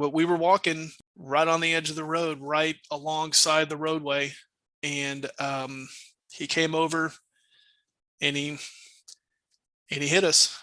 we were walking right on the edge of the road, right alongside the roadway, and he came over and he hit us.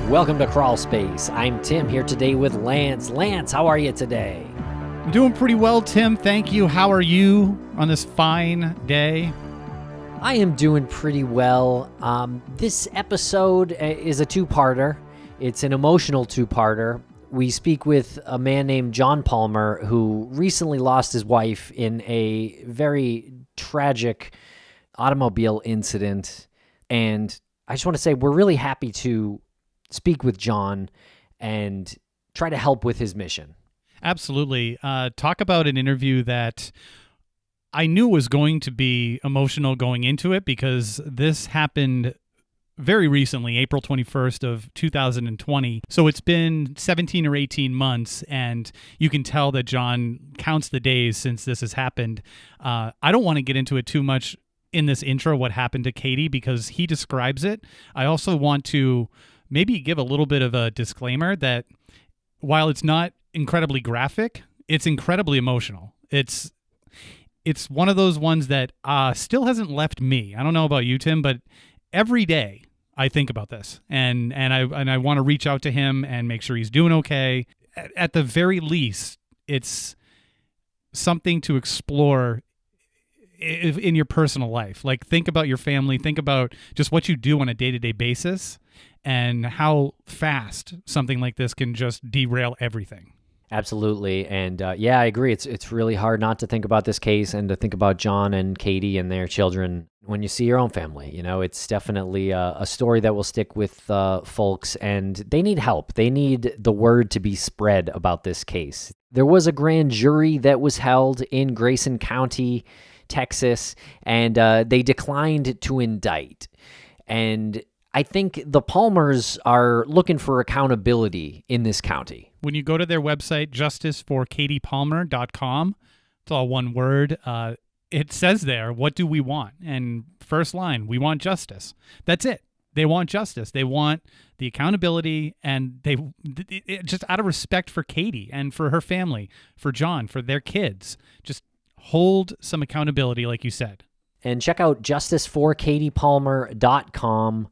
Welcome to Crawlspace. I'm Tim here today with Lance. Lance, how are you today? I'm doing pretty well, Tim. Thank you. How are you on this fine day? I am doing pretty well. This episode is a two-parter. It's an emotional two-parter. We speak with a man named John Palmer who recently lost his wife in a very tragic automobile incident. And I just want to say we're really happy to speak with John and try to help with his mission. Absolutely. Talk about an interview that I knew was going to be emotional going into it because this happened very recently, April 21st of 2020. So it's been 17 or 18 months, and you can tell that John counts the days since this has happened. I don't want to get into it too much in this intro, what happened to Katie, because he describes it. I also want to maybe give a little bit of a disclaimer that while it's not incredibly graphic, it's incredibly emotional. It's one of those ones that still hasn't left me. I don't know about you, Tim, but every day I think about this, and I want to reach out to him and make sure he's doing okay. At the very least, it's something to explore in your personal life. Like, think about your family, think about just what you do on a day-to-day basis and how fast something like this can just derail everything. Absolutely. And yeah, I agree. It's really hard not to think about this case and to think about John and Katie and their children when you see your own family. You know, it's definitely a story that will stick with folks, and they need help. They need the word to be spread about this case. There was a grand jury that was held in Grayson County, Texas, and they declined to indict. And I think the Palmers are looking for accountability in this county. When you go to their website, justiceforkatiepalmer.com, it's all one word, it says there, what do we want? And first line, we want justice. That's it. They want justice. They want the accountability, and they just out of respect for Katie and for her family, for John, for their kids, just hold some accountability, like you said. And check out justiceforkatiepalmer.com.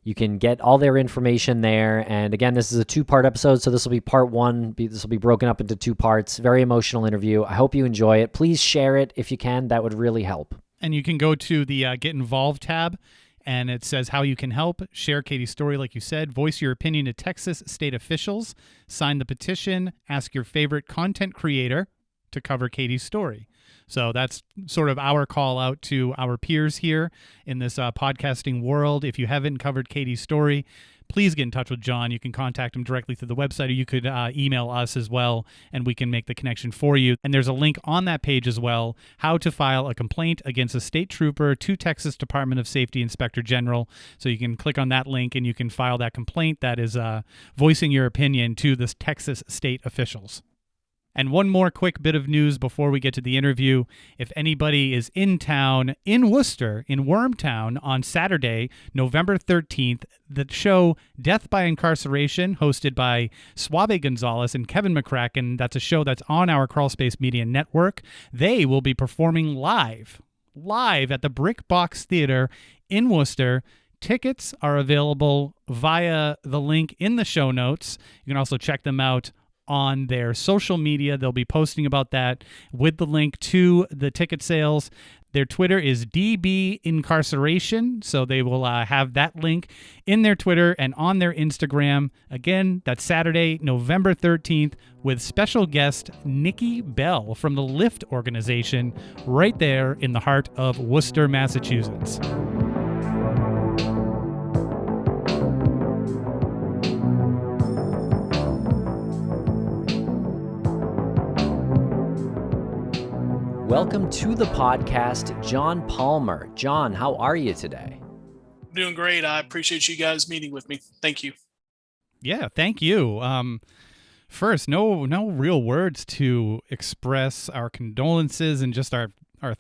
You can get all their information there. And again, this is a two-part episode, so this will be part one. This will be broken up into two parts. Very emotional interview. I hope you enjoy it. Please share it if you can. That would really help. And you can go to the Get Involved tab, and it says how you can help. Share Katie's story, like you said. Voice your opinion to Texas state officials. Sign the petition. Ask your favorite content creator to cover Katie's story. So that's sort of our call out to our peers here in this podcasting world. If you haven't covered Katie's story, please get in touch with John. You can contact him directly through the website, or you could email us as well, and we can make the connection for you. And there's a link on that page as well, how to file a complaint against a state trooper to Texas Department of Safety Inspector General. So you can click on that link and you can file that complaint that is voicing your opinion to the Texas state officials. And one more quick bit of news before we get to the interview. If anybody is in town, in Worcester, in Wormtown, on Saturday, November 13th, the show Death by Incarceration, hosted by Suave Gonzalez and Kevin McCracken, that's a show that's on our Crawlspace Media Network. They will be performing live at the Brick Box Theater in Worcester. Tickets are available via the link in the show notes. You can also check them out on their social media. They'll be posting about that with the link to the ticket sales. Their Twitter is DB Incarceration, so they will have that link in their Twitter and on their Instagram. Again, that's Saturday, November 13th, with special guest Nikki Bell from the Lift organization right there in the heart of Worcester, Massachusetts. Welcome to the podcast, John Palmer. John, how are you today? Doing great. I appreciate you guys meeting with me. Thank you. Yeah, thank you. First, no real words to express our condolences and just our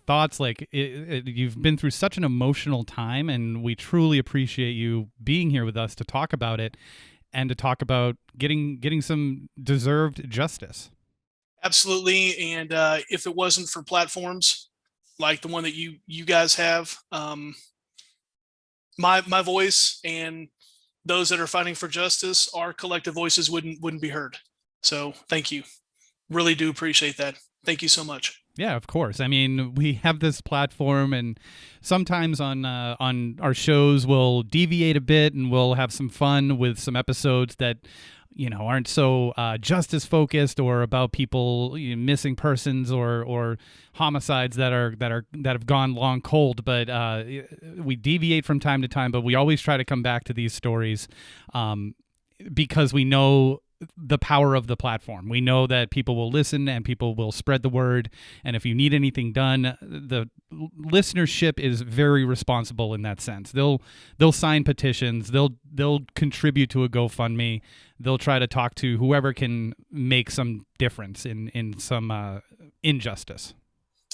thoughts. Like you've been through such an emotional time, and we truly appreciate you being here with us to talk about it and to talk about getting some deserved justice. Absolutely. And if it wasn't for platforms like the one that you guys have, my voice and those that are fighting for justice, our collective voices wouldn't be heard. So thank you. Really do appreciate that. Thank you so much. Yeah, of course. I mean, we have this platform, and sometimes on our shows we'll deviate a bit, and we'll have some fun with some episodes that aren't so justice focused or about people missing persons or homicides that have gone long cold. But we deviate from time to time. But we always try to come back to these stories because we know the power of the platform. We know that people will listen and people will spread the word. And if you need anything done, the listenership is very responsible in that sense. They'll sign petitions. They'll contribute to a GoFundMe. They'll try to talk to whoever can make some difference in some injustice.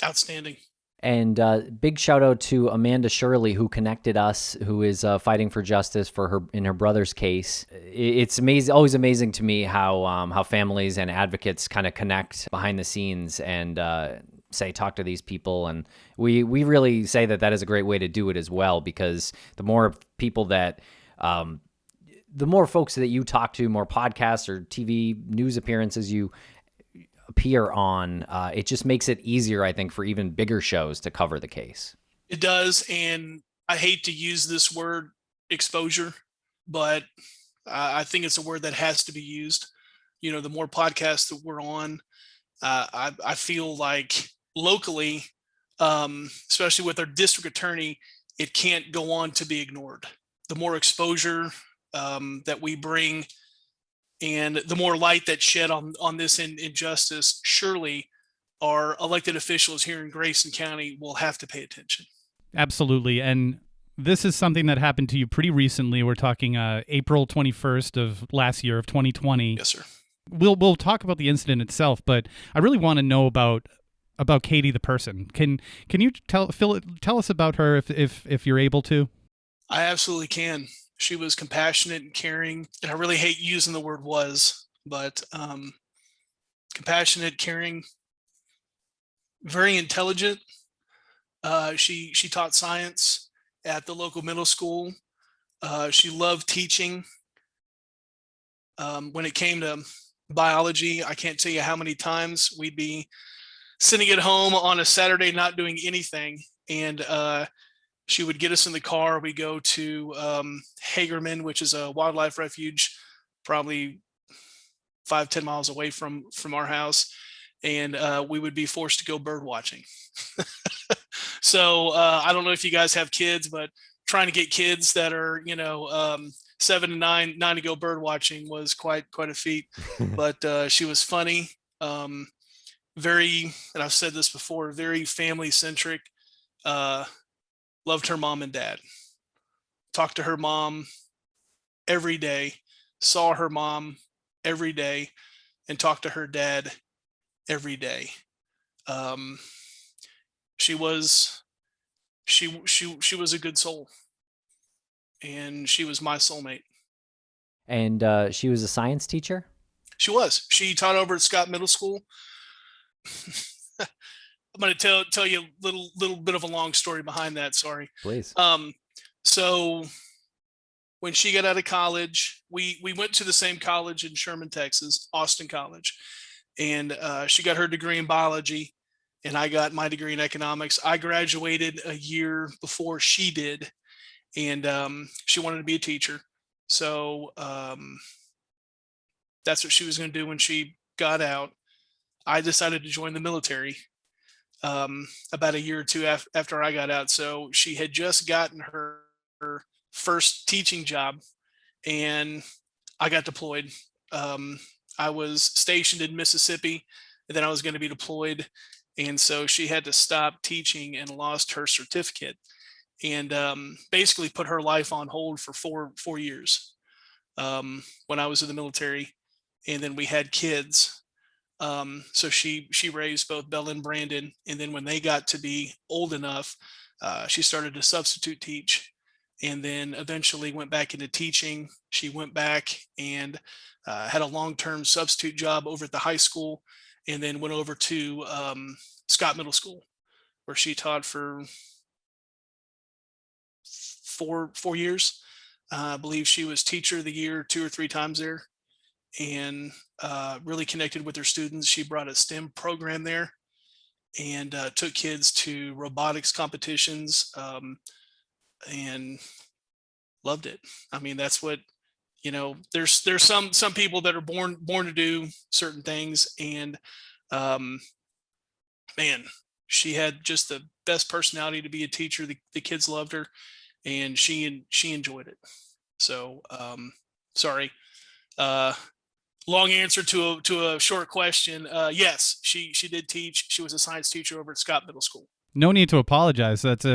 Outstanding. And big shout out to Amanda Shirley, who connected us, who is fighting for justice in her brother's case. It's amazing, always amazing to me how families and advocates kind of connect behind the scenes and talk to these people. And we really say that is a great way to do it as well, because the more people that the more folks that you talk to, more podcasts or TV news appearances you appear on, it just makes it easier, I think, for even bigger shows to cover the case. It does. And I hate to use this word exposure, but I think it's a word that has to be used. The more podcasts that we're on, I feel like locally, especially with our district attorney, it can't go on to be ignored. The more exposure that we bring and the more light that's shed on this injustice, surely our elected officials here in Grayson County will have to pay attention. Absolutely. And this is something that happened to you pretty recently. We're talking April 21st of last year of 2020. Yes, sir. We'll talk about the incident itself, but I really want to know about Katie the person. Can you tell us about her if you're able to? I absolutely can. She was compassionate and caring, and I really hate using the word was, but compassionate, caring, very intelligent. She taught science at the local middle school. She loved teaching. When it came to biology, I can't tell you how many times we'd be sitting at home on a Saturday not doing anything, and she would get us in the car. We go to Hagerman, which is a wildlife refuge, probably 5-10 miles away from our house. And we would be forced to go bird watching. So I don't know if you guys have kids, but trying to get kids that are, 7 and 9 to go bird watching was quite a feat. But she was funny, very, and I've said this before, very family centric. Loved her mom and dad. Talked to her mom every day, saw her mom every day, and talked to her dad every day. She was a good soul, and she was my soulmate. And she was a science teacher? She was. She taught over at Scott Middle School. I'm going to tell you a little bit of a long story behind that. Sorry. Please. So when she got out of college, we went to the same college in Sherman, Texas, Austin College, and she got her degree in biology, and I got my degree in economics. I graduated a year before she did, and she wanted to be a teacher. So that's what she was going to do when she got out. I decided to join the military about a year or two after I got out. So she had just gotten her first teaching job, and I got deployed. I was stationed in Mississippi, and then I was going to be deployed. And so she had to stop teaching and lost her certificate, and basically put her life on hold for four years when I was in the military. And then we had kids. So she raised both Bella and Brandon, and then when they got to be old enough, she started to substitute teach, and then eventually went back into teaching. She went back and had a long-term substitute job over at the high school, and then went over to Scott Middle School, where she taught for four years. I believe she was teacher of the year 2 or 3 times there, and really connected with her students. She brought a STEM program there, and took kids to robotics competitions, and loved it. I mean, that's what, there's some people that are born to do certain things, and man, she had just the best personality to be a teacher. The kids loved her, and she enjoyed it. So sorry. Long answer to a short question. Yes, she did teach. She was a science teacher over at Scott Middle School. No need to apologize. That's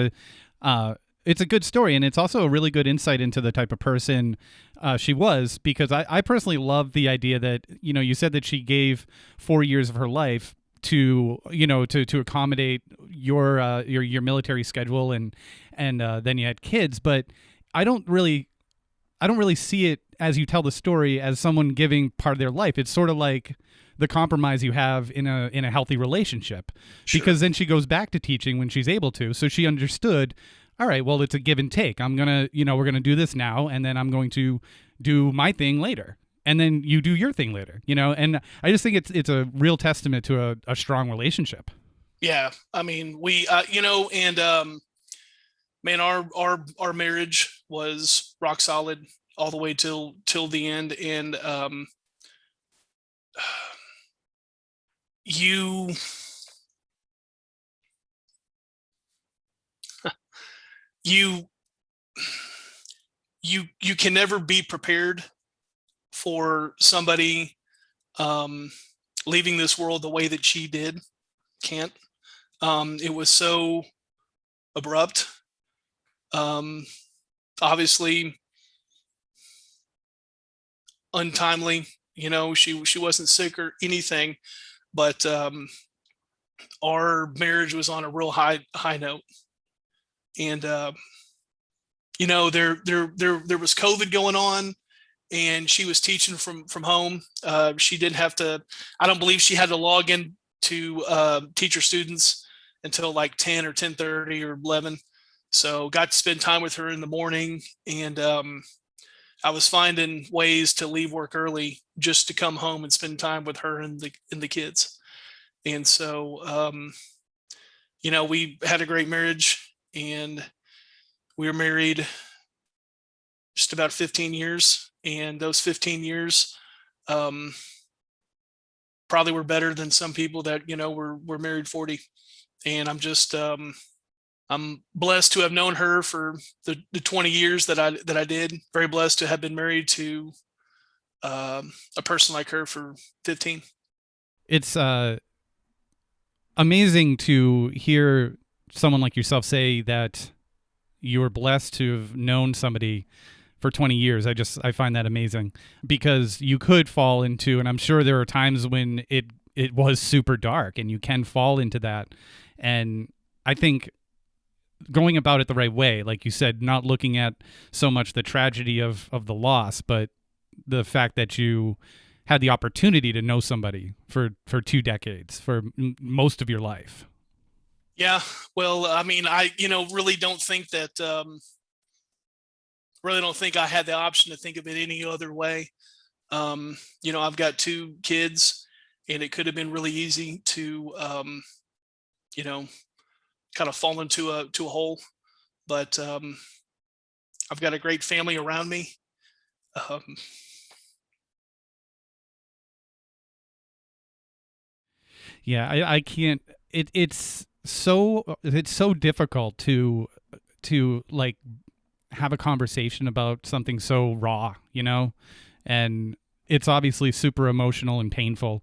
it's a good story, and it's also a really good insight into the type of person she was, because I personally love the idea that, you said that she gave 4 years of her life to to accommodate your military schedule, and then you had kids. But I don't really see it, as you tell the story, as someone giving part of their life. It's sort of like the compromise you have in a healthy relationship. Sure. Because then she goes back to teaching when she's able to. So she understood, all right, well, it's a give and take. I'm going to, we're going to do this now, and then I'm going to do my thing later. And then you do your thing later, and I just think it's a real testament to a strong relationship. Yeah. I mean, we, and man, our marriage was rock solid all the way till the end. And you can never be prepared for somebody leaving this world the way that she did. Can't. It was so abrupt. Obviously untimely. She wasn't sick or anything, but our marriage was on a real high note. And there was COVID going on, and she was teaching from home. She didn't have to. I don't believe she had to log in to teach her students until like 10 or 10:30 or 11. So got to spend time with her in the morning, and I was finding ways to leave work early just to come home and spend time with her and the kids. And so we had a great marriage, and we were married just about 15 years. And those 15 years probably were better than some people that, were married 40. And I'm just, I'm blessed to have known her for the 20 years that I did. Very blessed to have been married to a person like her for 15. It's amazing to hear someone like yourself say that you were blessed to have known somebody for 20 years. I find that amazing, because you could fall into, and I'm sure there are times when it was super dark, and you can fall into that. And I think going about it the right way, like you said, not looking at so much the tragedy of the loss, but the fact that you had the opportunity to know somebody for 2 decades, for most of your life. Yeah. Well, I mean, I, really don't think that, I had the option to think of it any other way. I've got 2 kids, and it could have been really easy to, kind of fall into a hole, but I've got a great family around me. Yeah, I can't. It's so difficult to like have a conversation about something so raw, and it's obviously super emotional and painful.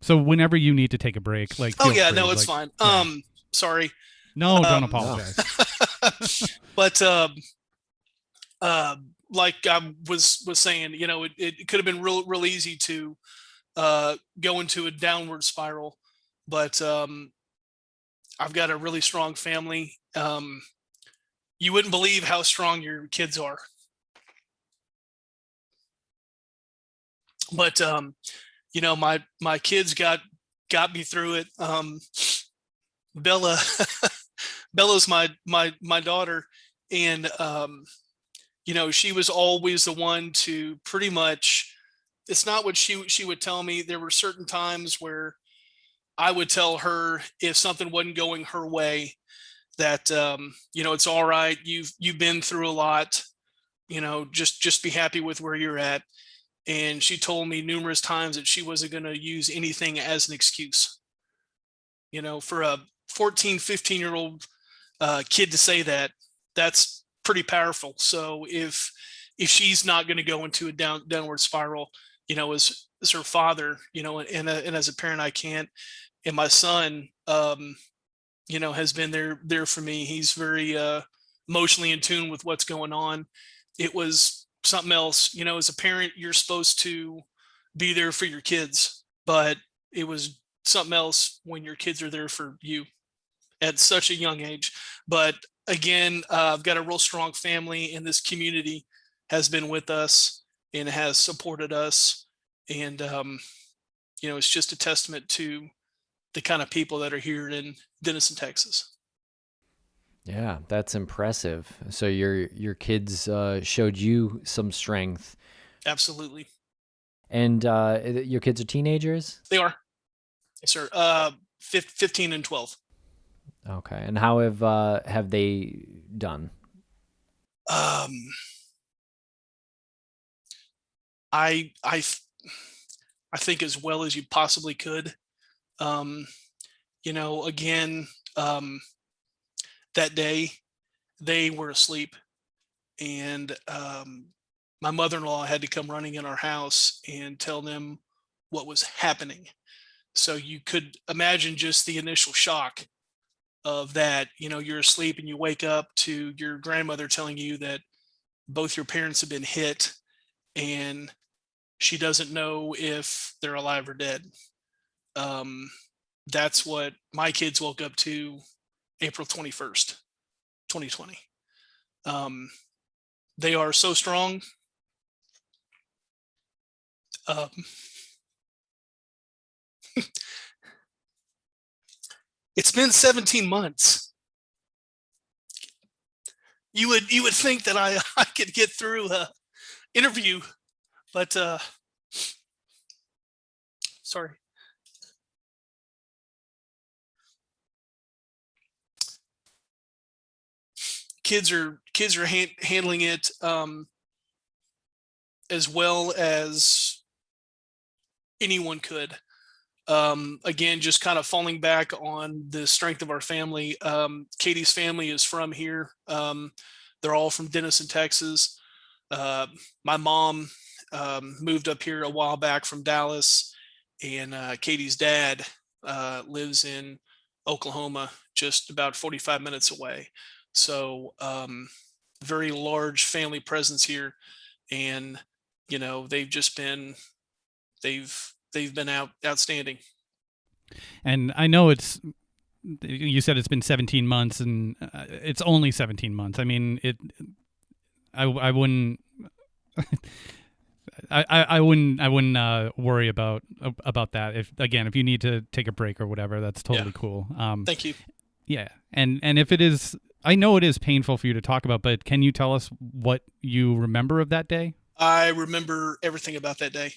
So whenever you need to take a break, like, Oh feel yeah, free, no, it's like, fine. yeah. Sorry. No, don't Um, apologize. but like I was saying, you know, it could have been real easy to go into a downward spiral, but I've got a really strong family. You wouldn't believe how strong your kids are. But you know, my kids got me through it. Bella Bella's my daughter, and you know, she was always the one to pretty much. It's not what she would tell me. There were certain times where I would tell her if something wasn't going her way that you know, it's all right. You've been through a lot. You know, just be happy with where you're at. And she told me numerous times that she wasn't going to use anything as an excuse. You know, for a 14, 15-year-old kid to say that, that's pretty powerful. So if she's not going to go into a downward spiral, you know, as her father, you know, and as a parent, I can't. And my son, you know, has been there for me. He's very emotionally in tune with what's going on. It was something else, you know. As a parent, you're supposed to be there for your kids, but it was something else when your kids are there for you at such a young age. But again, I've got a real strong family, and this community has been with us and has supported us. And you know, it's just a testament to the kind of people that are here in Denison, Texas. Yeah, that's impressive. So your kids showed you some strength, Absolutely, and your kids are teenagers. they are. Yes, sir. 15 and 12. Okay, and how have they done? Um, I I th- I think as well as you possibly could. Um, you know, again, um, that day they were asleep, and my mother-in-law had to come running in our house and tell them what was happening. So you could imagine just the initial shock of that. You know, you're asleep and you wake up to your grandmother telling you that both your parents have been hit, and she doesn't know if they're alive or dead. Um, that's what my kids woke up to April 21st, 2020. Um, they are so strong. Um, it's been 17 months. You would think that I could get through a interview, but sorry. Kids are handling it as well as anyone could. Again, just kind of falling back on the strength of our family. Katie's family is from here. They're all from Denison, Texas. Uh, my mom moved up here a while back from Dallas, and Katie's dad lives in Oklahoma, just about 45 minutes away. So, very large family presence here, and you know, they've been outstanding. And I know you said it's been 17 months, and it's only 17 months. I mean, I wouldn't. I wouldn't worry about that. If you need to take a break or whatever, that's totally cool. Thank you. Yeah, and if it is, I know it is painful for you to talk about, but can you tell us what you remember of that day? I remember everything about that day.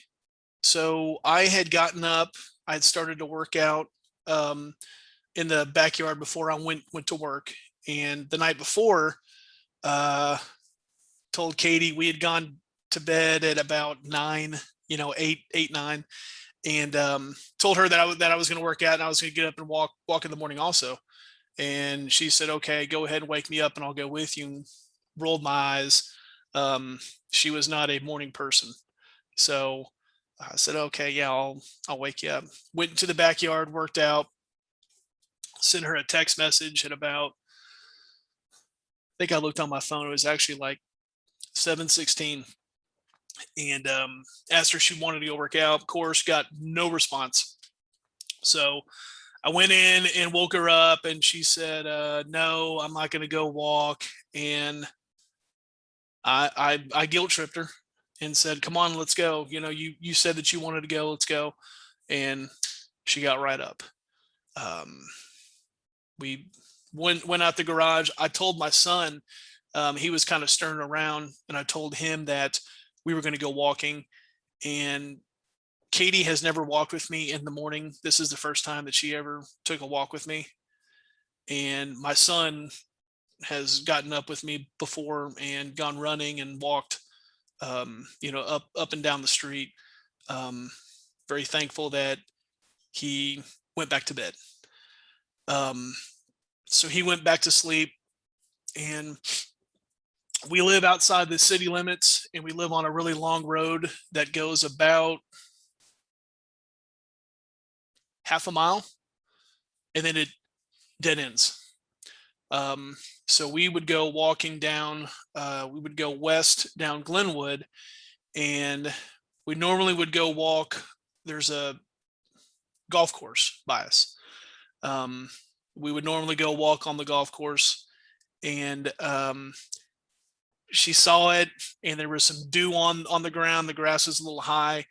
So I had gotten up. I had started to work out um, in the backyard before I went to work. And the night before, uh, told Katie we had gone to bed at about 9, you know, 8, 9, and told her that I was going to work out and I was going to get up and walk in the morning also. And she said, "Okay, go ahead and wake me up, and I'll go with you." And rolled my eyes. She was not a morning person, so I said, okay, yeah, I'll wake you up. Went into the backyard, worked out, sent her a text message at about, I think I looked on my phone. It was actually like 7:16, and asked her if she wanted to go work out. Of course, got no response. So I went in and woke her up, and she said, "No, I'm not going to go walk." And I guilt tripped her and said, "Come on, let's go. You said that you wanted to go. Let's go." And she got right up. Um, we went out the garage. I told my son, he was kind of stirring around, and I told him that we were going to go walking. And Katie has never walked with me in the morning. This is the first time that she ever took a walk with me. And my son has gotten up with me before and gone running and walked, up and down the street. Um, Very thankful that he went back to bed. Um, so he went back to sleep, and we live outside the city limits, and we live on a really long road that goes about half a mile, and then it dead ends. So we would go walking down, we would go west down Glenwood, and we normally would go walk. There's a golf course by us. We would normally go walk on the golf course, and she saw it, and there was some dew on the ground. The grass was a little high,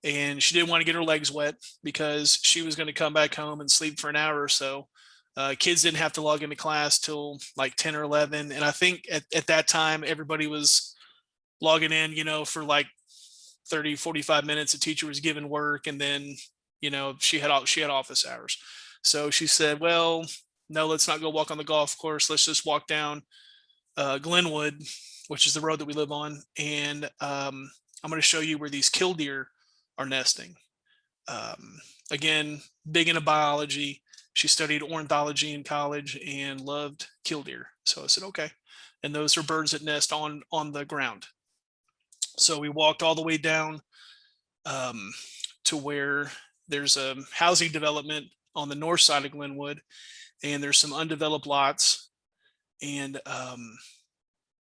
and she didn't want to get her legs wet because she was going to come back home and sleep for an hour or so. Kids didn't have to log into class till like 10 or 11. And I think at that time, everybody was logging in, for like 30, 45 minutes. The teacher was giving work, and then, she had office hours. So she said, well, no, let's not go walk on the golf course. Let's just walk down Glenwood, which is the road that we live on. And I'm going to show you where these killdeer are nesting. Again, big into biology. She studied ornithology in college and loved killdeer. So I said, okay. And those are birds that nest on the ground. So we walked all the way down to where there's a housing development on the north side of Glenwood, and there's some undeveloped lots. And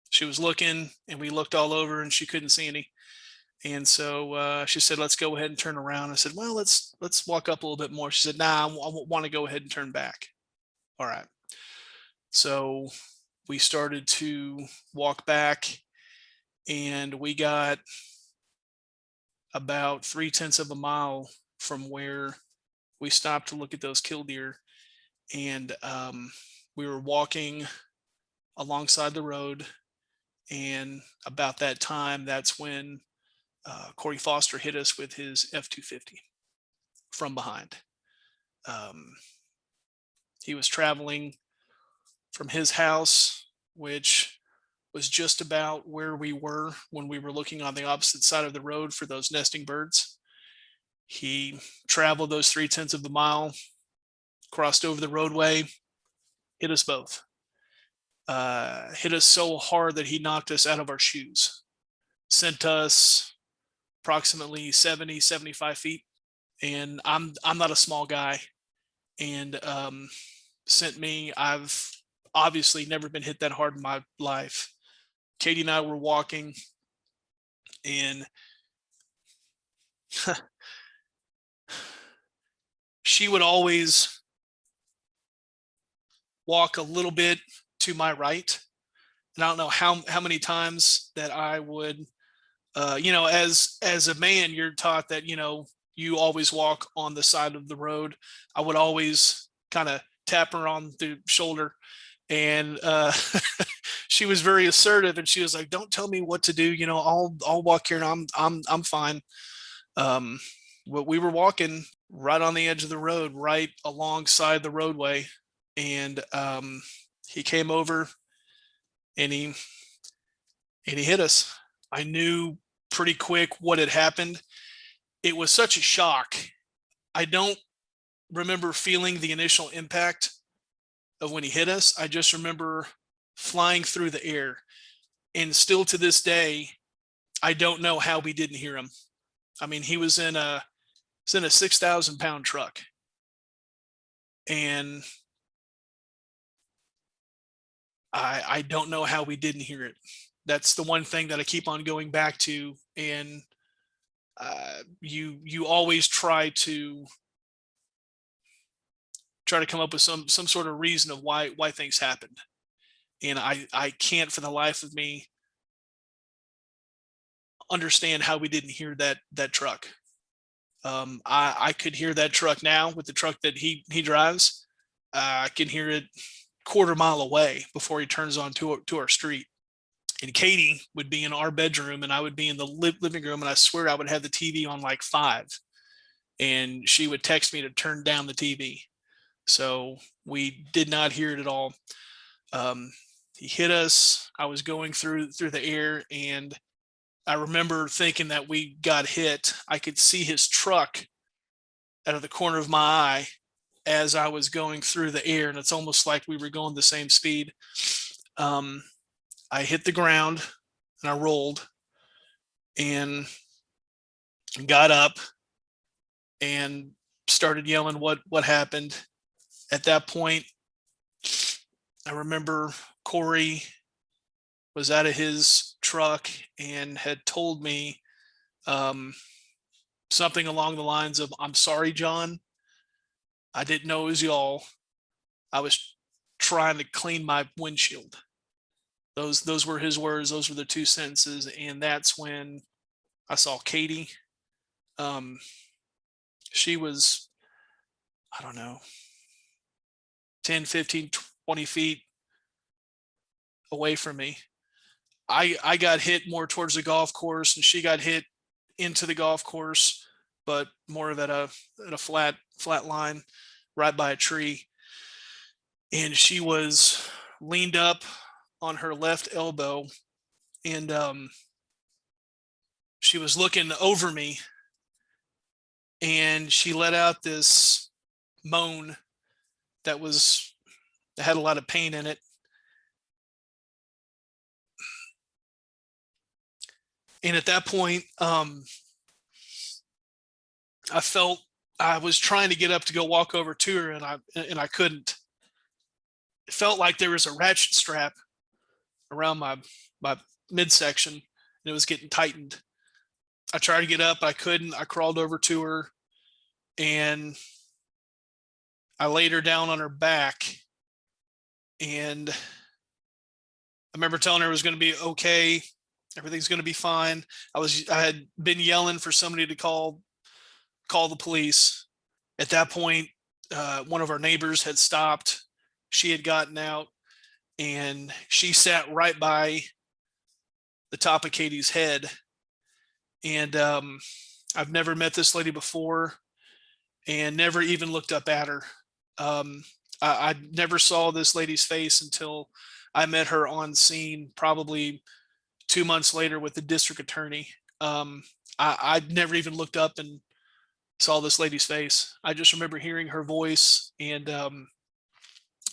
she was looking, and we looked all over, and she couldn't see any. And so she said, let's go ahead and turn around. I said, well, let's walk up a little bit more. She said, nah, I want to go ahead and turn back. All right. So we started to walk back, and we got about 3/10 of a mile from where we stopped to look at those killdeer. And we were walking alongside the road. And about that time, that's when Corey Foster hit us with his F-250 from behind. He was traveling from his house, which was just about where we were when we were looking on the opposite side of the road for those nesting birds. He traveled those 3/10 of the mile, crossed over the roadway, hit us both. Hit us so hard that he knocked us out of our shoes, sent us approximately 70, 75 feet. And I'm not a small guy, and sent me. I've obviously never been hit that hard in my life. Katie and I were walking, and she would always walk a little bit to my right. And I don't know how many times that I would, as a man, you're taught that, you always walk on the side of the road. I would always kind of tap her on the shoulder, and she was very assertive, and she was like, don't tell me what to do. I'll walk here, and I'm fine. But we were walking right on the edge of the road, right alongside the roadway. And he came over, and he hit us. I knew pretty quick what had happened. It was such a shock. I don't remember feeling the initial impact of when he hit us. I just remember flying through the air. And still to this day, I don't know how we didn't hear him. I mean, he was in a 6,000-pound truck, and I don't know how we didn't hear it. That's the one thing that I keep on going back to, and you always try to come up with some sort of reason of why things happened, and I can't for the life of me understand how we didn't hear that truck. I could hear that truck now with the truck that he drives. I can hear it quarter mile away before he turns on to our street. And Katie would be in our bedroom, and I would be in the living room, and I swear I would have the TV on like 5, and she would text me to turn down the TV. So we did not hear it at all. He hit us. I was going through the air, and I remember thinking that we got hit. I could see his truck out of the corner of my eye as I was going through the air, and it's almost like we were going the same speed. I hit the ground, and I rolled and got up and started yelling what happened. At that point, I remember Corey was out of his truck and had told me something along the lines of, "I'm sorry, John. I didn't know it was y'all. I was trying to clean my windshield." Those were his words. Those were the 2 sentences, and that's when I saw Katie. She was, I don't know, 10, 15, 20 feet away from me. I got hit more towards the golf course, and she got hit into the golf course, but more of at a flat line right by a tree. And she was leaned up on her left elbow, and she was looking over me, and she let out this moan that had a lot of pain in it. And at that point, I felt I was trying to get up to go walk over to her, and I couldn't. It felt like there was a ratchet strap around my midsection, and it was getting tightened. I tried to get up, I couldn't. I crawled over to her, and I laid her down on her back, and I remember telling her it was going to be okay. Everything's going to be fine. I had been yelling for somebody to call the police. At that point, one of our neighbors had stopped. She had gotten out, and she sat right by the top of Katie's head. And I've never met this lady before, and never even looked up at her. I never saw this lady's face until I met her on scene, probably 2 months later with the district attorney. I'd never even looked up and saw this lady's face. I just remember hearing her voice, and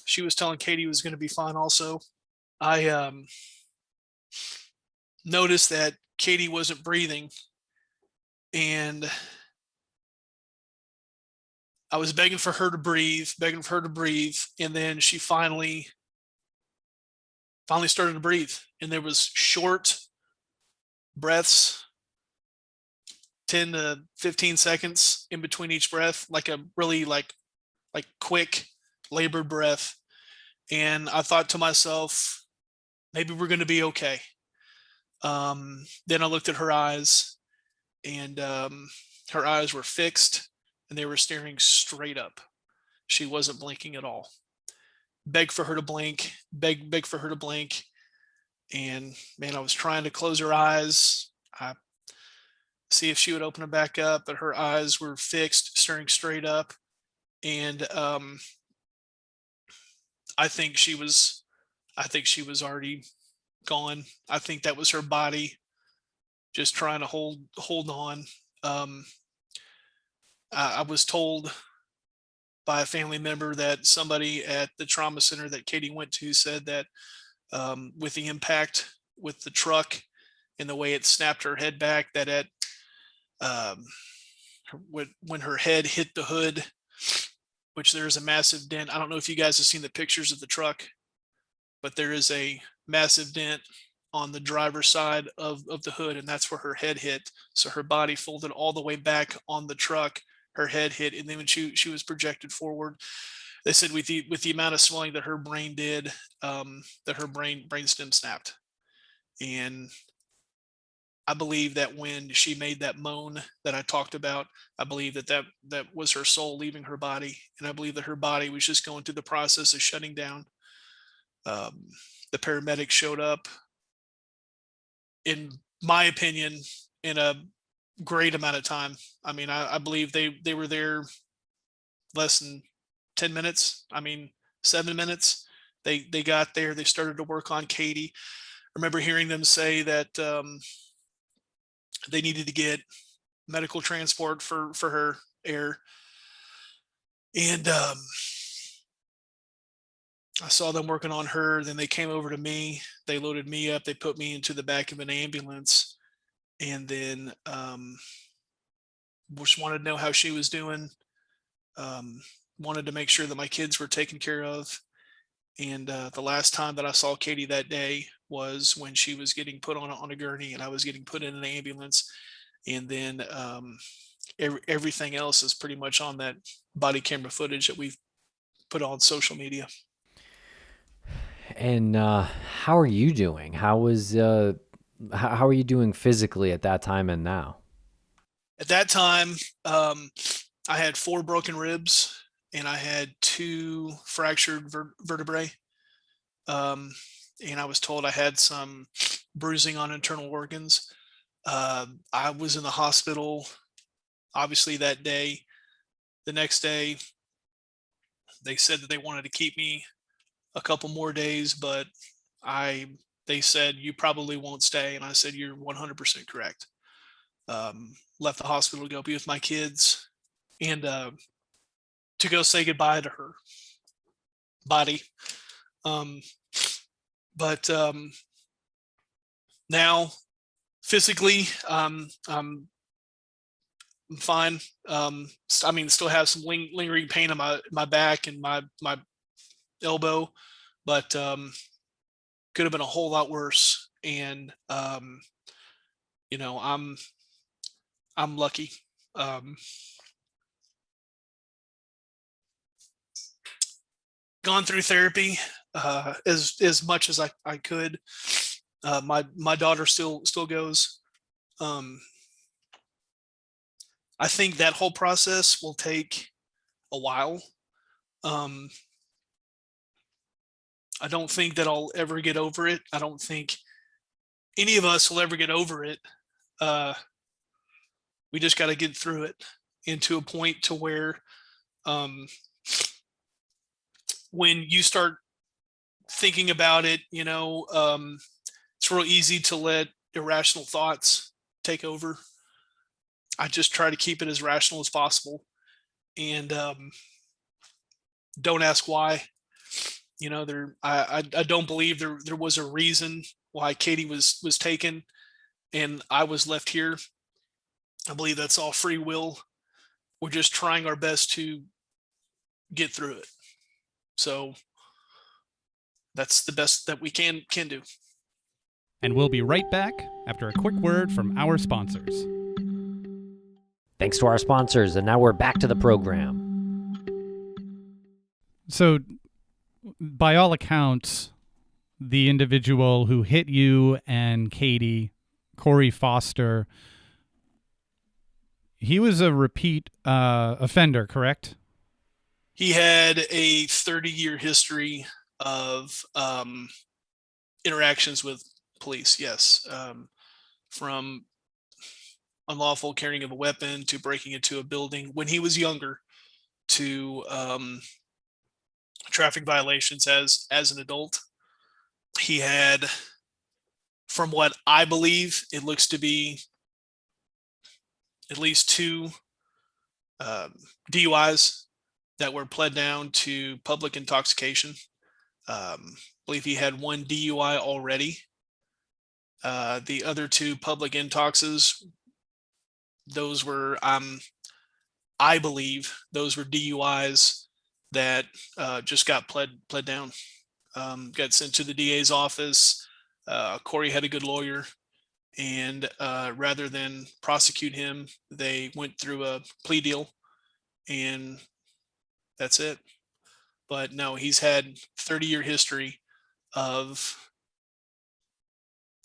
she was telling Katie was going to be fine also. I noticed that Katie wasn't breathing, and I was begging for her to breathe, and then she finally started to breathe, and there was short breaths, 10 to 15 seconds in between each breath, like a really like quick labored breath. And I thought to myself, maybe we're going to be okay. Then I looked at her eyes, and her eyes were fixed, and they were staring straight up. She wasn't blinking at all. Beg for her to blink, beg for her to blink. And man, I was trying to close her eyes. I see if she would open them back up, but her eyes were fixed, staring straight up. And I think she was already gone. I think that was her body just trying to hold on. I was told by a family member that somebody at the trauma center that Katie went to said that with the impact with the truck and the way it snapped her head back, that at um, when her head hit the hood, which there is a massive dent. I don't know if you guys have seen the pictures of the truck, but there is a massive dent on the driver's side of the hood, and that's where her head hit. So her body folded all the way back on the truck, her head hit, and then when she was projected forward, they said with the amount of swelling that her brain did, that her brain stem snapped. And I believe that when she made that moan that I talked about, I believe that was her soul leaving her body, and I believe that her body was just going through the process of shutting down. Um, the paramedics showed up, in my opinion, in a great amount of time. I mean, I believe they were there less than 10 minutes. I mean, 7 minutes. They got there. They started to work on Katie. I remember hearing them say that they needed to get medical transport for her air, and I saw them working on her. Then they came over to me. They loaded me up. They put me into the back of an ambulance, and then just wanted to know how she was doing. Wanted to make sure that my kids were taken care of. And the last time that I saw Katie that day was when she was getting put on a gurney, and I was getting put in an ambulance. And then everything else is pretty much on that body camera footage that we've put on social media. And how are you doing? How are you doing physically at that time and now? At that time, I had 4 broken ribs and I had 2 fractured vertebrae. And I was told I had some bruising on internal organs. I was in the hospital, obviously, that day. The next day, they said that they wanted to keep me a couple more days, but they said, you probably won't stay. And I said, you're 100% correct. Left the hospital to go be with my kids, and to go say goodbye to her body. But now physically, I'm fine. I mean, still have some lingering pain in my back and my elbow, but could have been a whole lot worse. And you know, I'm lucky. Gone through therapy as much as I could. My daughter still goes. I think that whole process will take a while. I don't think that I'll ever get over it. I don't think any of us will ever get over it. We just got to get through it, and to a point to where when you start thinking about it, you know, it's real easy to let irrational thoughts take over. I just try to keep it as rational as possible, and don't ask why. You know, I don't believe there was a reason why Katie was taken and I was left here. I believe that's all free will. We're just trying our best to get through it. So that's the best that we can do. And we'll be right back after a quick word from our sponsors. Thanks to our sponsors, and now we're back to the program. So, by all accounts, the individual who hit you and Katie, Corey Foster, he was a repeat offender, correct? He had a 30-year history of interactions with police, yes. From unlawful carrying of a weapon to breaking into a building when he was younger, to traffic violations as an adult. He had, from what I believe, it looks to be at least 2 DUIs that were pled down to public intoxication. I believe he had 1 DUI already. The other 2 public intoxes those were, I believe those were DUIs that just got pled down, got sent to the DA's office. Corey had a good lawyer, and rather than prosecute him, they went through a plea deal, and that's it. But no, he's had 30-year history of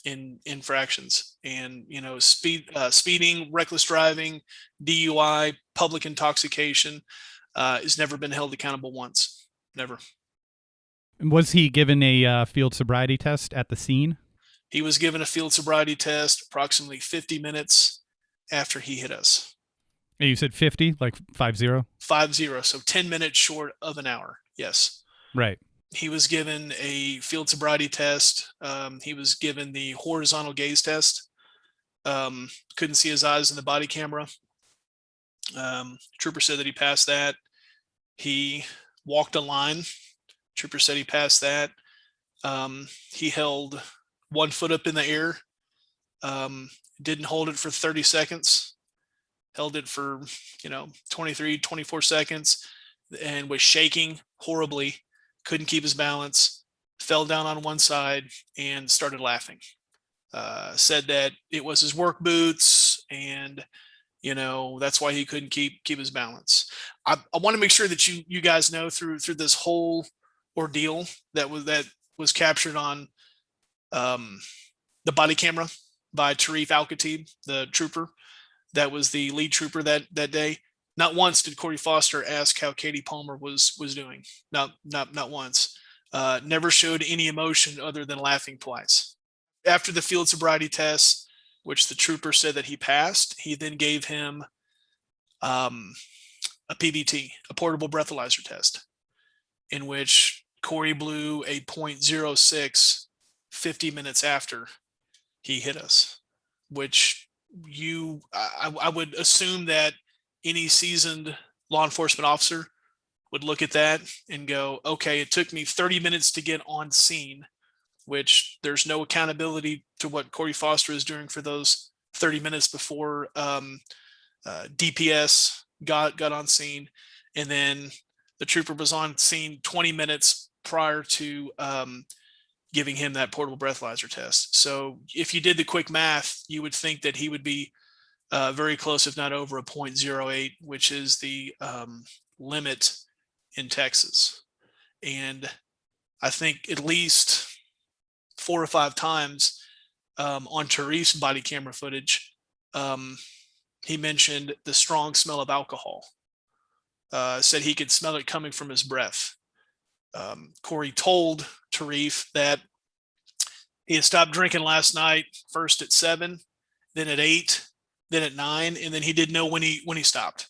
infractions, and speeding, reckless driving, DUI, public intoxication. Has never been held accountable once. Never. Was he given a field sobriety test at the scene? He was given a field sobriety test approximately 50 minutes after he hit us. And you said 50, like 50? 50, so 10 minutes short of an hour. Yes. Right. He was given a field sobriety test. He was given the horizontal gaze test. Couldn't see his eyes in the body camera. Trooper said that he passed that. He walked a line. Trooper said he passed that. He held 1 foot up in the air. Didn't hold it for 30 seconds. Held it for, 23, 24 seconds, and was shaking horribly. Couldn't keep his balance. Fell down on one side and started laughing. Said that it was his work boots, and that's why he couldn't keep his balance. I want to make sure that you guys know through this whole ordeal that was captured on the body camera by Tarif Al-Khatib, the trooper that was the lead trooper that day. Not once did Corey Foster ask how Katie Palmer was doing. Not once. Never showed any emotion other than laughing twice. After the field sobriety test, which the trooper said that he passed, he then gave him a PBT, a portable breathalyzer test, in which Corey blew a .06 50 minutes after he hit us, which I would assume that any seasoned law enforcement officer would look at that and go, okay, it took me 30 minutes to get on scene, which there's no accountability to what Corey Foster is doing for those 30 minutes before DPS got on scene. And then the trooper was on scene 20 minutes prior to giving him that portable breathalyzer test. So if you did the quick math, you would think that he would be very close, if not over a .08, which is the limit in Texas. And I think at least 4 or 5 times on Tarif's body camera footage, he mentioned the strong smell of alcohol. Said he could smell it coming from his breath. Corey told Tarif that he had stopped drinking last night, first at 7, then at 8, then at 9, and then he didn't know when he stopped.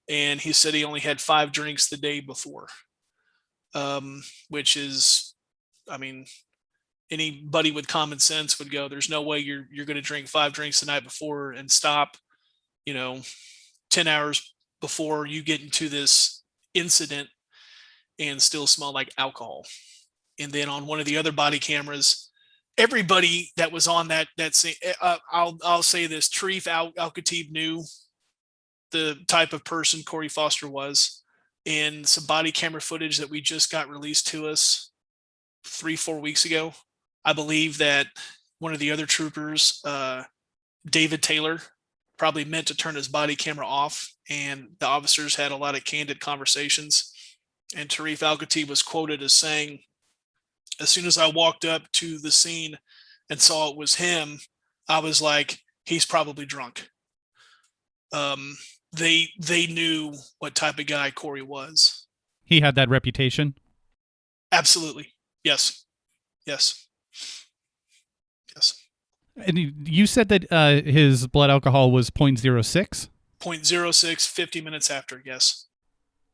And he said he only had 5 drinks the day before, which is, I mean, anybody with common sense would go, there's no way you're going to drink 5 drinks the night before and stop, 10 hours before you get into this incident and still smell like alcohol. And then on one of the other body cameras, everybody that was on that scene, I'll say this, Tarif Al-Khatib knew the type of person Corey Foster was. In some body camera footage that we just got released to us 3-4 weeks ago, I believe that one of the other troopers, David Taylor, probably meant to turn his body camera off, and the officers had a lot of candid conversations. And Tarif Al-Khatib was quoted as saying, as soon as I walked up to the scene and saw it was him, I was like, he's probably drunk. They knew what type of guy Corey was. He had that reputation? Absolutely. Yes. And you said that his blood alcohol was .06? 0.06, 50 minutes after, yes.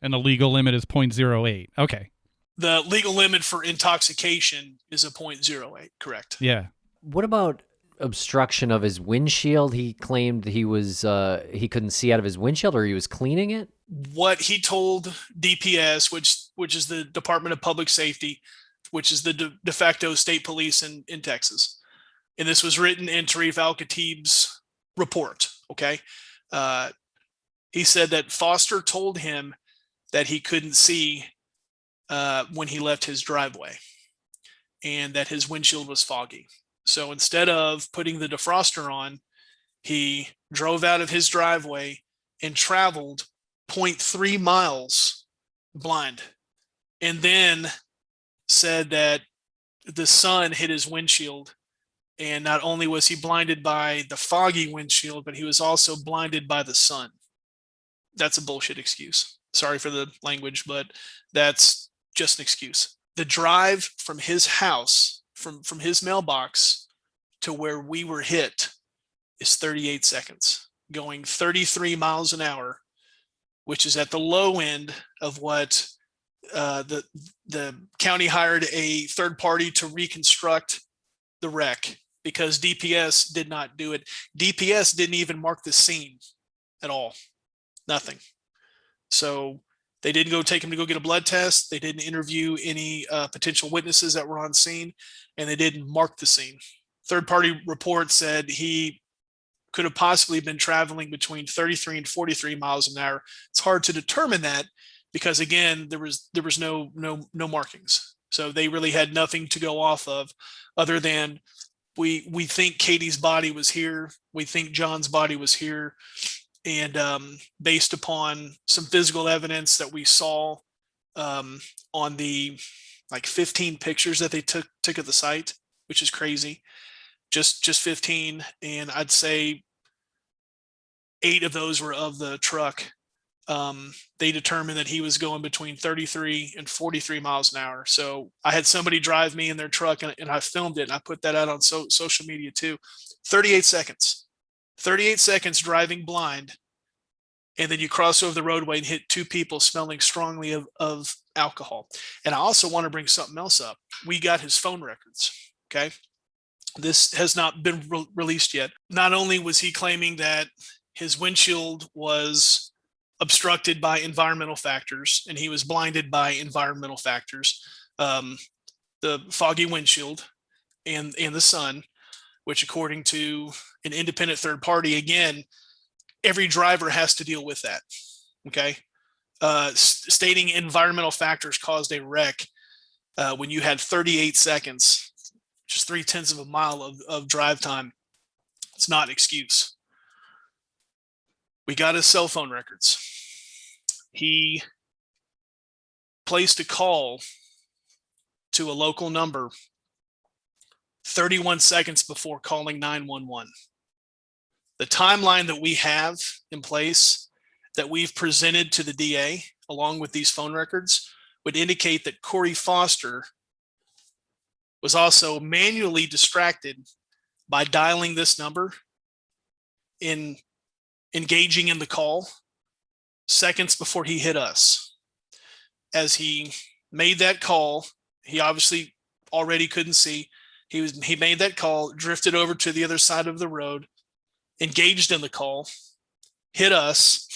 And the legal limit is .08. Okay. The legal limit for intoxication is a .08, correct? Yeah. What about obstruction of his windshield? He claimed he couldn't see out of his windshield, or he was cleaning it. What he told DPS, which is the Department of Public Safety, which is the de facto state police in Texas, and this was written in Tarif Al-Khatib's report. Okay, He said that Foster told him that he couldn't see when he left his driveway and that his windshield was foggy. So instead of putting the defroster on, he drove out of his driveway and traveled 0.3 miles blind, and then said that the sun hit his windshield. And not only was he blinded by the foggy windshield, but he was also blinded by the sun. That's a bullshit excuse. Sorry for the language, but that's just an excuse. The drive from his house, from his mailbox to where we were hit is 38 seconds, going 33 miles an hour, which is at the low end of what the county hired a third party to reconstruct the wreck, because DPS did not do it. DPS didn't even mark the scene at all. Nothing. So they didn't go take him to go get a blood test. They didn't interview any potential witnesses that were on scene, and they didn't mark the scene. Third party report said he could have possibly been traveling between 33 and 43 miles an hour. It's hard to determine that because, again, there was no markings. So they really had nothing to go off of other than we think Katie's body was here. We think John's body was here. And based upon some physical evidence that we saw on the 15 pictures that they took at the site, which is crazy, just 15. And I'd say 8 of those were of the truck. They determined that he was going between 33 and 43 miles an hour. So I had somebody drive me in their truck, and I filmed it, and I put that out on social media too. 38 seconds. 38 seconds driving blind, and then you cross over the roadway and hit 2 people smelling strongly of alcohol. And I also want to bring something else up. We got his phone records, okay? This has not been released yet. Not only was he claiming that his windshield was obstructed by environmental factors and he was blinded by environmental factors, the foggy windshield and the sun, which according to an independent third party, again, every driver has to deal with that. Okay. Stating environmental factors caused a wreck when you had 38 seconds, just 0.3 of a mile of drive time. It's not an excuse. We got his cell phone records. He placed a call to a local number 31 seconds before calling 911. The timeline that we have in place that we've presented to the DA along with these phone records would indicate that Corey Foster was also manually distracted by dialing this number, in engaging in the call seconds before he hit us. As he made that call, he obviously already couldn't see. He made that call, drifted over to the other side of the road, engaged in the call, hit us,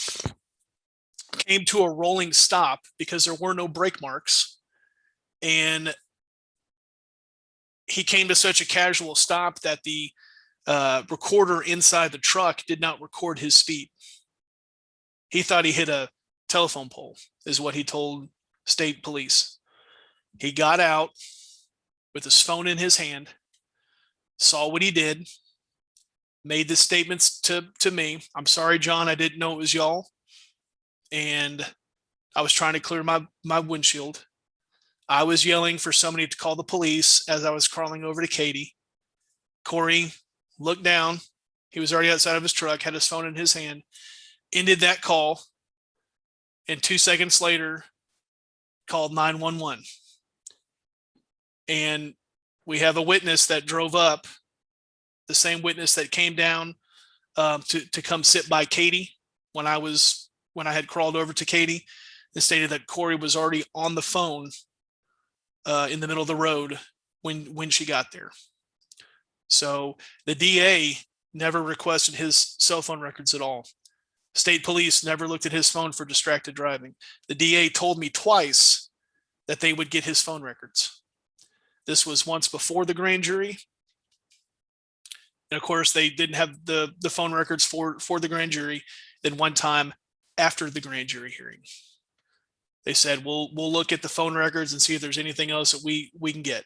came to a rolling stop because there were no brake marks, and he came to such a casual stop that the recorder inside the truck did not record his speed. He thought he hit a telephone pole, is what he told state police. He got out with his phone in his hand, saw what he did, made the statements to me. I'm sorry, John, I didn't know it was y'all. And I was trying to clear my windshield. I was yelling for somebody to call the police as I was crawling over to Katie. Corey looked down. He was already outside of his truck, had his phone in his hand, ended that call, and 2 seconds later called 911. And we have a witness that drove up, the same witness that came down to come sit by Katie when I had crawled over to Katie, and stated that Corey was already on the phone in the middle of the road when she got there. So the DA never requested his cell phone records at all. State police never looked at his phone for distracted driving. The DA told me twice that they would get his phone records. This was once before the grand jury And of course, they didn't have the phone records for the grand jury. Then one time after the grand jury hearing, they said, we'll look at the phone records and see if there's anything else that we can get.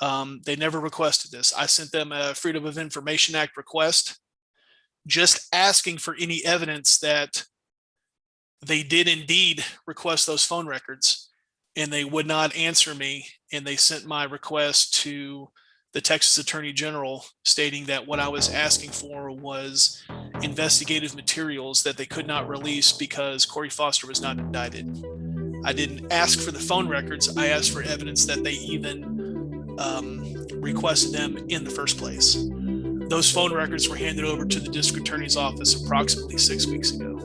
They never requested this. I sent them a Freedom of Information Act request, just asking for any evidence that they did indeed request those phone records, and they would not answer me. And they sent my request to the Texas Attorney General stating that what I was asking for was investigative materials that they could not release because Corey Foster was not indicted. I didn't ask for the phone records. I asked for evidence that they even requested them in the first place. Those phone records were handed over to the district attorney's office approximately 6 weeks ago.